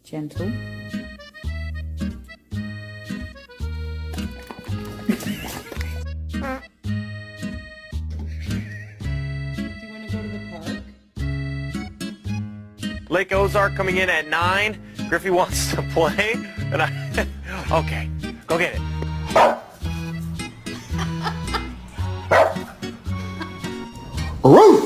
Gentle. Lake Ozark coming in at 9. Griffey wants to play, and okay, go get it. Arose!